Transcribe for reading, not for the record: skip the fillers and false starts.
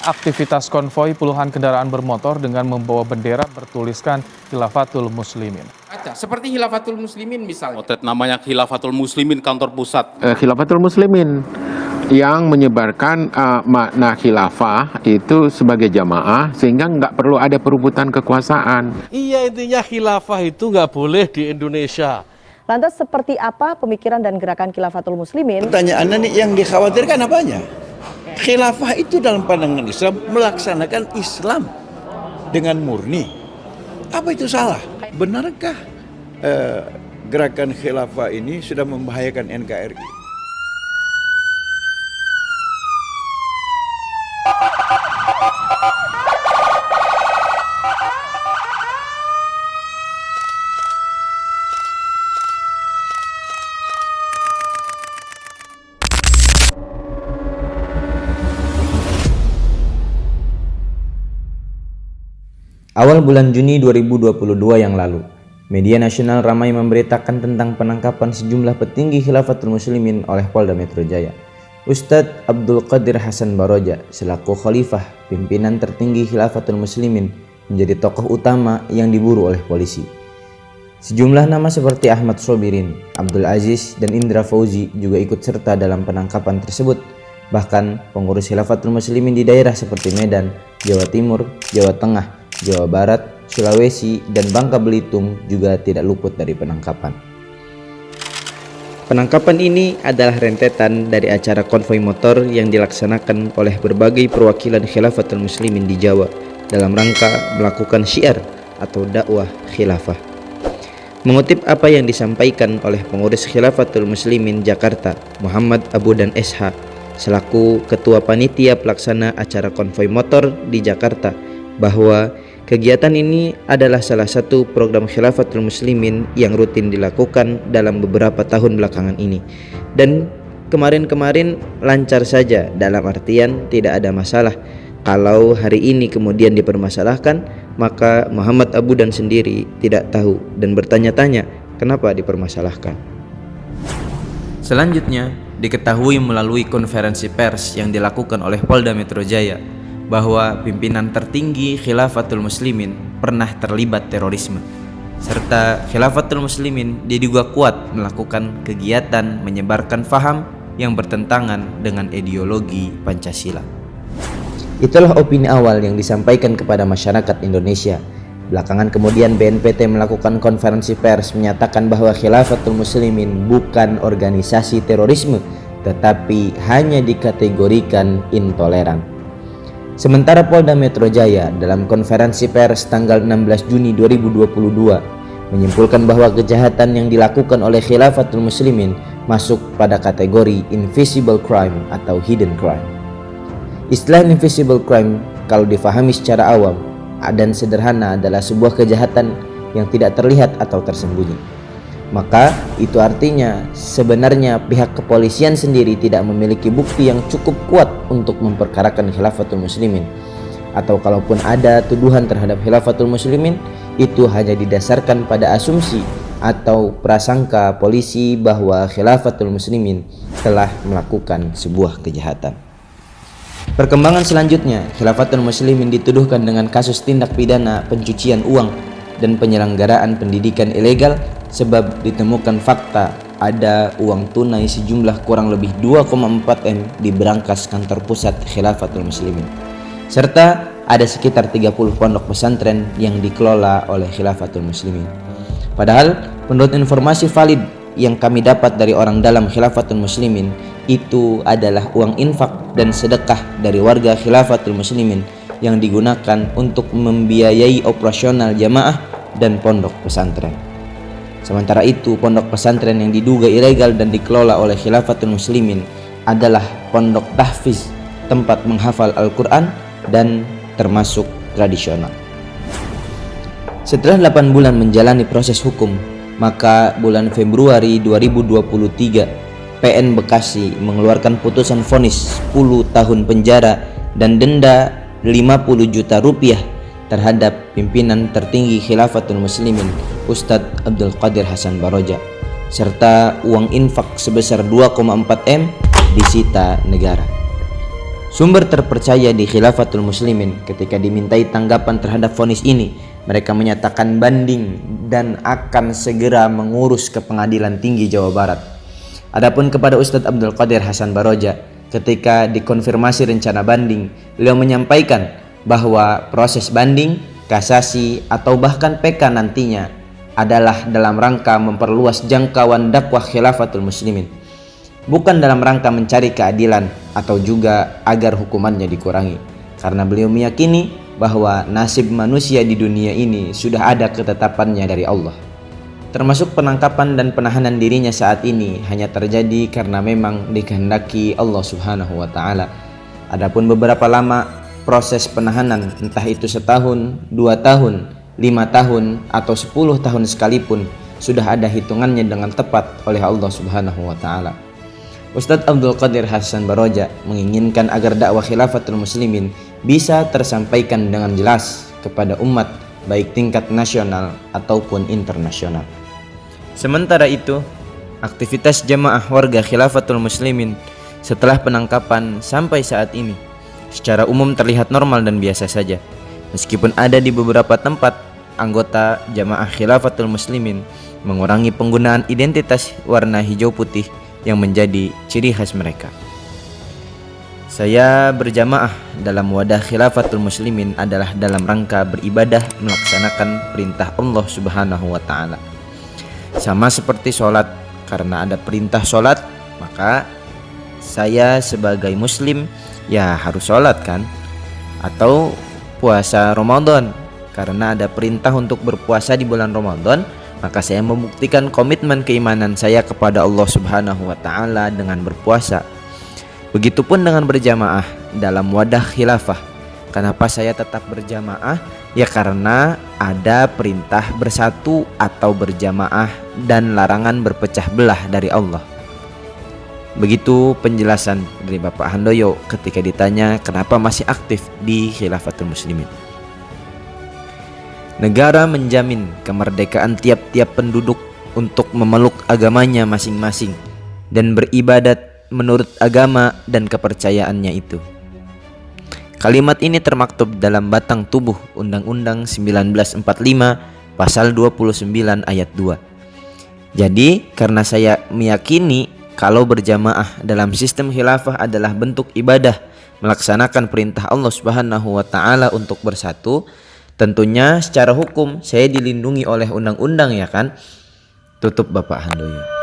aktivitas konvoi puluhan kendaraan bermotor dengan membawa bendera bertuliskan Khilafatul Muslimin. Seperti Khilafatul Muslimin misalnya. Potret namanya Khilafatul Muslimin kantor pusat. Khilafatul Muslimin yang menyebarkan makna khilafah itu sebagai jamaah sehingga nggak perlu ada perebutan kekuasaan. Iya, intinya khilafah itu nggak boleh di Indonesia. Lantas seperti apa pemikiran dan gerakan Khilafatul Muslimin? Pertanyaannya nih, yang dikhawatirkan apanya? Khilafah itu dalam pandangan Islam melaksanakan Islam dengan murni. Apa itu salah? Benarkah gerakan khilafah ini sudah membahayakan NKRI? Awal bulan Juni 2022 yang lalu, media nasional ramai memberitakan tentang penangkapan sejumlah petinggi Khilafatul Muslimin oleh Polda Metro Jaya. Ustadz Abdul Qadir Hasan Baroja selaku khalifah pimpinan tertinggi Khilafatul Muslimin menjadi tokoh utama yang diburu oleh polisi. Sejumlah nama seperti Ahmad Sobirin, Abdul Aziz, dan Indra Fauzi juga ikut serta dalam penangkapan tersebut. Bahkan pengurus Khilafatul Muslimin di daerah seperti Medan, Jawa Timur, Jawa Tengah, Jawa Barat, Sulawesi, dan Bangka Belitung juga tidak luput dari penangkapan. Penangkapan ini adalah rentetan dari acara konvoi motor yang dilaksanakan oleh berbagai perwakilan Khilafatul Muslimin di Jawa dalam rangka melakukan syiar atau dakwah khilafah. Mengutip apa yang disampaikan oleh pengurus Khilafatul Muslimin Jakarta, Muhammad Abudan SH, selaku Ketua Panitia Pelaksana acara konvoi motor di Jakarta, bahwa kegiatan ini adalah salah satu program Khilafatul Muslimin yang rutin dilakukan dalam beberapa tahun belakangan ini. Dan kemarin-kemarin lancar saja, dalam artian tidak ada masalah. Kalau hari ini kemudian dipermasalahkan, maka Muhammad Abudan sendiri tidak tahu dan bertanya-tanya kenapa dipermasalahkan. Selanjutnya, diketahui melalui konferensi pers yang dilakukan oleh Polda Metro Jaya bahwa pimpinan tertinggi Khilafatul Muslimin pernah terlibat terorisme, serta Khilafatul Muslimin diduga kuat melakukan kegiatan menyebarkan faham yang bertentangan dengan ideologi Pancasila. Itulah opini awal yang disampaikan kepada masyarakat Indonesia. Belakangan kemudian BNPT melakukan konferensi pers menyatakan bahwa Khilafatul Muslimin bukan organisasi terorisme, tetapi hanya dikategorikan intoleran. Sementara Polda Metro Jaya dalam konferensi pers tanggal 16 Juni 2022 menyimpulkan bahwa kejahatan yang dilakukan oleh Khilafatul Muslimin masuk pada kategori invisible crime atau hidden crime. Istilah invisible crime kalau difahami secara awam dan sederhana adalah sebuah kejahatan yang tidak terlihat atau tersembunyi. Maka itu artinya sebenarnya pihak kepolisian sendiri tidak memiliki bukti yang cukup kuat untuk memperkarakan Khilafatul Muslimin. Atau kalaupun ada tuduhan terhadap Khilafatul Muslimin, itu hanya didasarkan pada asumsi atau prasangka polisi bahwa Khilafatul Muslimin telah melakukan sebuah kejahatan. Perkembangan selanjutnya, Khilafatul Muslimin dituduhkan dengan kasus tindak pidana pencucian uang dan penyelenggaraan pendidikan ilegal sebab ditemukan fakta ada uang tunai sejumlah kurang lebih 2,4 M di berangkas kantor pusat Khilafatul Muslimin, serta ada sekitar 30 pondok pesantren yang dikelola oleh Khilafatul Muslimin. Padahal menurut informasi valid yang kami dapat dari orang dalam Khilafatul Muslimin, itu adalah uang infak dan sedekah dari warga Khilafatul Muslimin yang digunakan untuk membiayai operasional jamaah dan pondok pesantren. Sementara itu, pondok pesantren yang diduga ilegal dan dikelola oleh Khilafatul Muslimin adalah pondok tahfiz, tempat menghafal Al-Quran dan termasuk tradisional. Setelah 8 bulan menjalani proses hukum, maka bulan Februari 2023, PN Bekasi mengeluarkan putusan vonis 10 tahun penjara dan denda 50 juta rupiah terhadap pimpinan tertinggi Khilafatul Muslimin Ustadz Abdul Qadir Hasan Baroja, serta uang infak sebesar 2,4 M disita negara. Sumber terpercaya di Khilafatul Muslimin ketika dimintai tanggapan terhadap vonis ini, mereka menyatakan banding dan akan segera mengurus ke Pengadilan Tinggi Jawa Barat. Adapun kepada Ustadz Abdul Qadir Hasan Baroja, ketika dikonfirmasi rencana banding, beliau menyampaikan bahwa proses banding, kasasi, atau bahkan PK nantinya adalah dalam rangka memperluas jangkauan dakwah Khilafatul Muslimin, bukan dalam rangka mencari keadilan atau juga agar hukumannya dikurangi, karena beliau meyakini bahwa nasib manusia di dunia ini sudah ada ketetapannya dari Allah. Termasuk penangkapan dan penahanan dirinya saat ini hanya terjadi karena memang dikehendaki Allah Subhanahu wa Ta'ala. Adapun beberapa lama proses penahanan, entah itu setahun, 2 tahun, 5 tahun, atau 10 tahun sekalipun, sudah ada hitungannya dengan tepat oleh Allah Subhanahu wa Ta'ala. Ustadz Abdul Qadir Hasan Baroja menginginkan agar dakwah Khilafatul Muslimin bisa tersampaikan dengan jelas kepada umat, baik tingkat nasional ataupun internasional. Sementara itu, aktivitas jamaah warga Khilafatul Muslimin setelah penangkapan sampai saat ini secara umum terlihat normal dan biasa saja. Meskipun ada di beberapa tempat anggota jamaah Khilafatul Muslimin mengurangi penggunaan identitas warna hijau putih yang menjadi ciri khas mereka. Saya berjamaah dalam wadah Khilafatul Muslimin adalah dalam rangka beribadah melaksanakan perintah Allah Subhanahu wa Ta'ala. Sama seperti sholat, karena ada perintah sholat, maka saya sebagai muslim ya harus sholat kan. Atau puasa Ramadan, karena ada perintah untuk berpuasa di bulan Ramadan, maka saya membuktikan komitmen keimanan saya kepada Allah Subhanahu wa Ta'ala dengan berpuasa. Begitupun dengan berjamaah dalam wadah khilafah. Kenapa saya tetap berjamaah? Ya karena ada perintah bersatu atau berjamaah dan larangan berpecah belah dari Allah. Begitu penjelasan dari Bapak Handoyo ketika ditanya kenapa masih aktif di Khilafatul Muslimin. Negara menjamin kemerdekaan tiap-tiap penduduk untuk memeluk agamanya masing-masing dan beribadat menurut agama dan kepercayaannya itu. Kalimat ini termaktub dalam batang tubuh Undang-Undang 1945 pasal 29 ayat 2. Jadi karena saya meyakini kalau berjamaah dalam sistem khilafah adalah bentuk ibadah melaksanakan perintah Allah Subhanahu wa Ta'ala untuk bersatu, tentunya secara hukum saya dilindungi oleh undang-undang, ya kan? Tutup Bapak Handoyo.